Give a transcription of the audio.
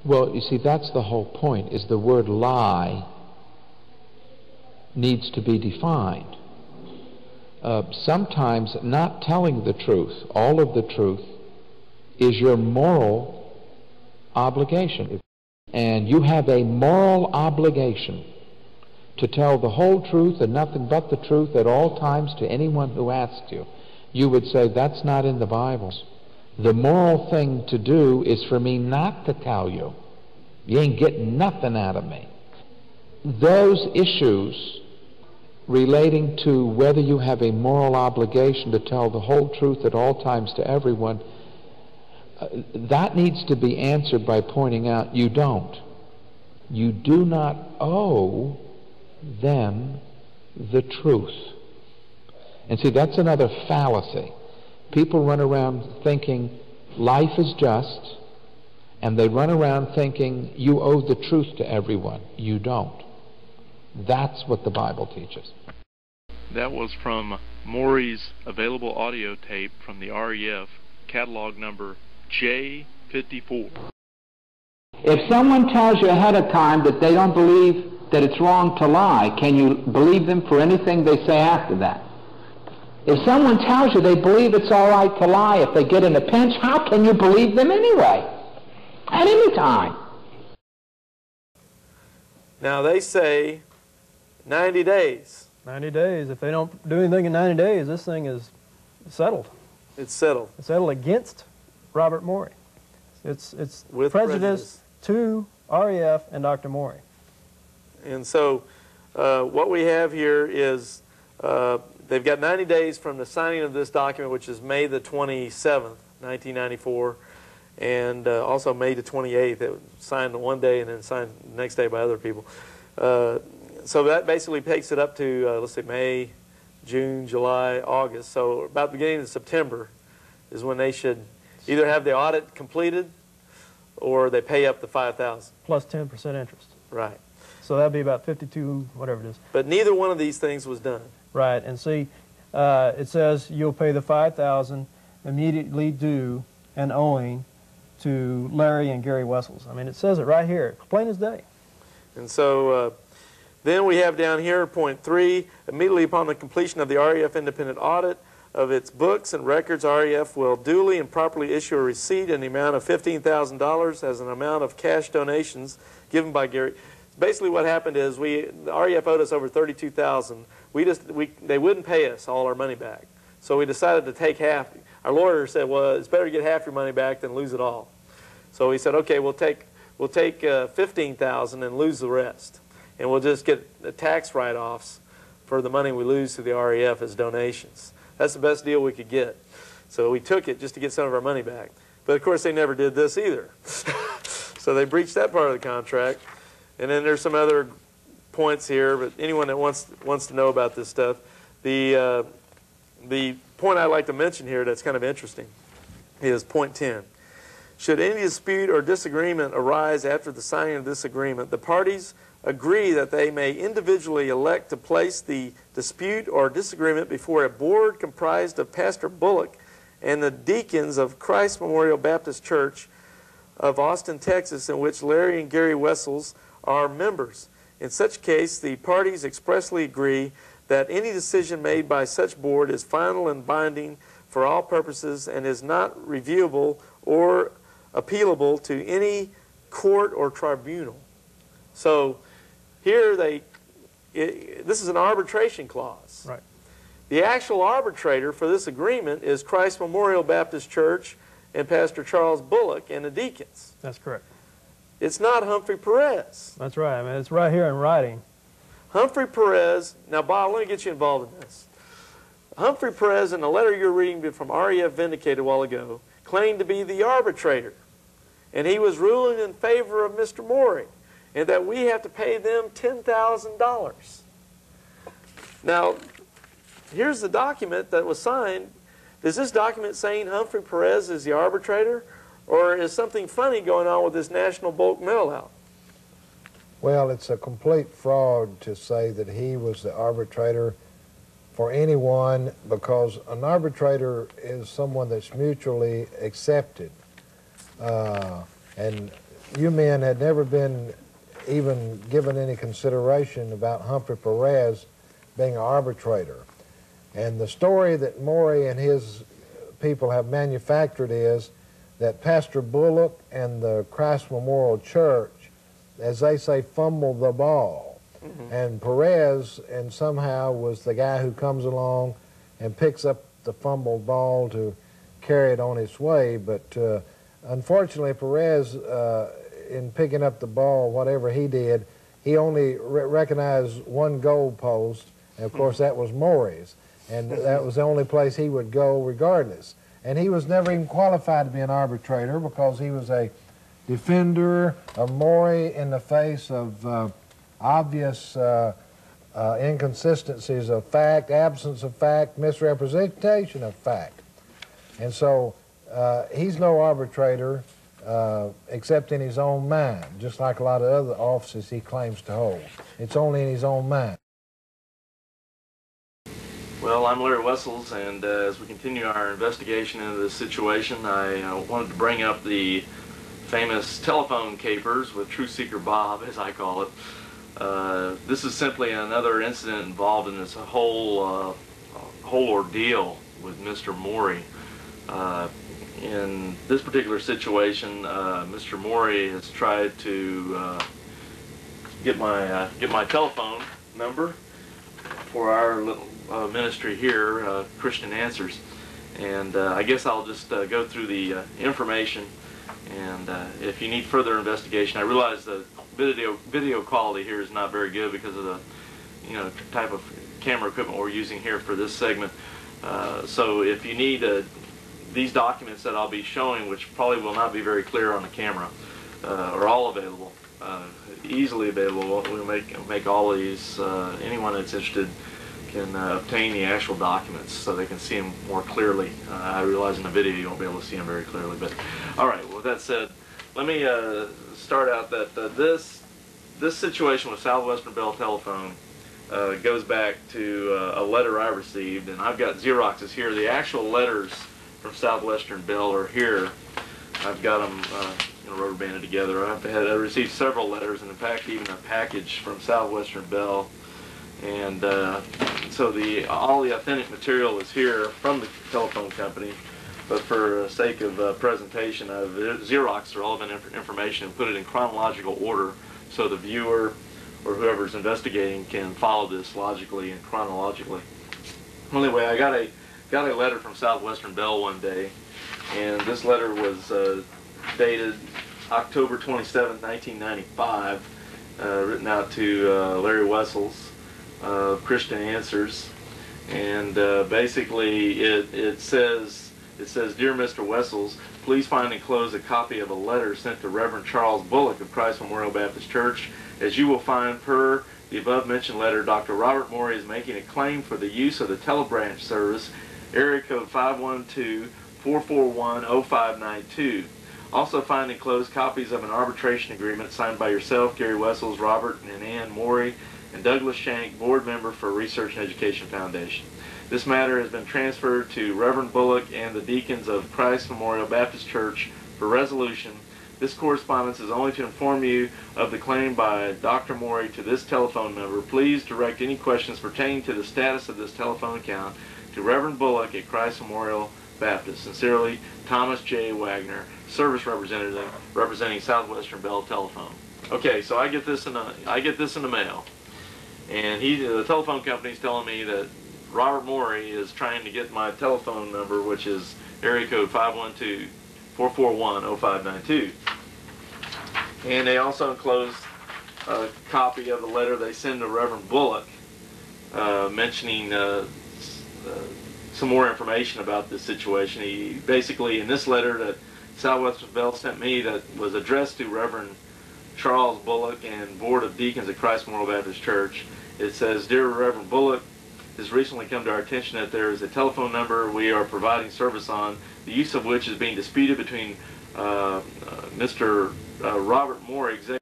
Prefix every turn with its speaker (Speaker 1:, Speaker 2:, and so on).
Speaker 1: Well, you see, that's the whole point, is the word lie needs to be defined. Sometimes not telling the truth, all of the truth, is your moral obligation. And you have a moral obligation to tell the whole truth and nothing but the truth at all times to anyone who asks you. You would say, that's not in the Bible. The moral thing to do is for me not to tell you. You ain't getting nothing out of me. Those issues relating to whether you have a moral obligation to tell the whole truth at all times to everyone, that needs to be answered by pointing out you don't. You do not owe them the truth. And see, that's another fallacy. People run around thinking life is just, and they run around thinking you owe the truth to everyone. You don't. That's what the Bible teaches.
Speaker 2: That was from Morey's available audio tape from the REF, catalog number J54.
Speaker 3: If someone tells you ahead of time that they don't believe that it's wrong to lie, can you believe them for anything they say after that? If someone tells you they believe it's all right to lie if they get in a pinch, how can you believe them anyway? At any time.
Speaker 4: Now they say 90 days.
Speaker 5: 90 days. If they don't do anything in 90 days, this thing is settled.
Speaker 4: It's settled.
Speaker 5: It's settled against Robert Morey. It's
Speaker 4: with
Speaker 5: prejudice to REF and Dr. Morey.
Speaker 4: And so what we have here is they've got 90 days from the signing of this document, which is May the 27th, 1994, and also May the 28th. It was signed on one day and then signed the next day by other people. So that basically takes it up to, let's see, May, June, July, August. So about the beginning of September is when they should either have the audit completed or they pay up the $5,000.
Speaker 5: Plus 10% interest.
Speaker 4: Right.
Speaker 5: So that would be about 52, whatever it is.
Speaker 4: But neither one of these things was done.
Speaker 5: Right. And see, it says you'll pay the $5,000 immediately due and owing to Larry and Gary Wessels. I mean, it says it right here, plain as day.
Speaker 4: And so then we have down here, point 3, immediately upon the completion of the REF independent audit of its books and records, REF will duly and properly issue a receipt in the amount of $15,000 as an amount of cash donations given by Gary. Basically what happened is the REF owed us over $32,000. They wouldn't pay us all our money back. So we decided to take half. Our lawyer said, well, it's better to get half your money back than lose it all. So we said, okay, we'll take $15,000 and lose the rest. And we'll just get the tax write-offs for the money we lose to the REF as donations. That's the best deal we could get. So we took it just to get some of our money back. But of course they never did this either. So they breached that part of the contract. And then there's some other points here, but anyone that wants to know about this stuff, the point I'd like to mention here that's kind of interesting is point 10. Should any dispute or disagreement arise after the signing of this agreement, the parties agree that they may individually elect to place the dispute or disagreement before a board comprised of Pastor Bullock and the deacons of Christ Memorial Baptist Church of Austin, Texas, in which Larry and Gary Wessels are members. In such case, the parties expressly agree that any decision made by such board is final and binding for all purposes and is not reviewable or appealable to any court or tribunal. So here this is an arbitration clause.
Speaker 5: Right.
Speaker 4: The actual arbitrator for this agreement is Christ Memorial Baptist Church and Pastor Charles Bullock and the deacons.
Speaker 5: That's correct.
Speaker 4: It's not Humphrey Perez.
Speaker 5: That's right. I mean, it's right here in writing.
Speaker 4: Humphrey Perez, now Bob, let me get you involved in this. Humphrey Perez, in the letter you're reading from REF Vindicated a while ago, claimed to be the arbitrator. And he was ruling in favor of Mr. Morey, and that we have to pay them $10,000. Now, here's the document that was signed. Is this document saying Humphrey Perez is the arbitrator, or is something funny going on with this national bulk mail out?
Speaker 6: Well, it's a complete fraud to say that he was the arbitrator for anyone, because an arbitrator is someone that's mutually accepted. And you men had never been even given any consideration about Humphrey Perez being an arbitrator. And the story that Morey and his people have manufactured is that Pastor Bullock and the Christ Memorial Church, as they say, fumbled the ball. And Perez, and somehow, was the guy who comes along and picks up the fumbled ball to carry it on its way. But unfortunately, Perez, in picking up the ball, whatever he did, he only recognized one goal post, and of course that was Morey's. And that was the only place he would go regardless. And he was never even qualified to be an arbitrator because he was a defender of Morey in the face of obvious inconsistencies of fact, absence of fact, misrepresentation of fact. And so he's no arbitrator except in his own mind, just like a lot of other offices he claims to hold. It's only in his own mind.
Speaker 2: Well, I'm Larry Wessels, and as we continue our investigation into this situation, I wanted to bring up the famous telephone capers with Truth Seeker Bob, as I call it. This is simply another incident involved in this whole ordeal with Mr. Morey. In this particular situation, Mr. Morey has tried to get my telephone number for our little ministry here, Christian Answers, and I guess I'll just go through the information, and if you need further investigation, I realize the video quality here is not very good because of the type of camera equipment we're using here for this segment. So if you need these documents that I'll be showing, which probably will not be very clear on the camera, are all available, easily available. We'll make all of these. Anyone that's interested can obtain the actual documents so they can see them more clearly. I realize in the video you won't be able to see them very clearly, but all right. With that said, let me start out that this situation with Southwestern Bell Telephone goes back to a letter I received, and I've got Xeroxes here. The actual letters from Southwestern Bell are here. I've got them rubber banded together. I received several letters, and in fact even a package from Southwestern Bell. And so all the authentic material is here from the telephone company, but for sake of presentation, I've Xeroxed relevant information and put it in chronological order so the viewer or whoever's investigating can follow this logically and chronologically. Anyway, I got a letter from Southwestern Bell one day, and this letter was dated October 27, 1995, written out to Larry Wessels, Christian Answers, and basically it says, "Dear Mr. Wessels, please find enclosed a copy of a letter sent to Reverend Charles Bullock of Christ Memorial Baptist Church. As you will find per the above mentioned letter, Dr. Robert Morey is making a claim for the use of the telebranch service, area code 512-441-0592. Also find enclosed copies of an arbitration agreement signed by yourself, Gary Wessels, Robert and Ann Morey, and Douglas Shank, board member for Research and Education Foundation. This matter has been transferred to Reverend Bullock and the deacons of Christ Memorial Baptist Church for resolution. This correspondence is only to inform you of the claim by Dr. Morey to this telephone number. Please direct any questions pertaining to the status of this telephone account to Reverend Bullock at Christ Memorial Baptist. Sincerely, Thomas J. Wagner, service representative representing Southwestern Bell Telephone." Okay, so I get this in the mail. And the telephone company is telling me that Robert Morey is trying to get my telephone number, which is area code 512-441-0592. And they also enclosed a copy of the letter they send to Reverend Bullock, mentioning some more information about this situation. He basically, in this letter that Southwestern Bell sent me, that was addressed to Reverend Charles Bullock and Board of Deacons at Christ Memorial Baptist Church, it says, "Dear Reverend Bullock, it has recently come to our attention that there is a telephone number we are providing service on, the use of which is being disputed between Mr. Robert Morey, executive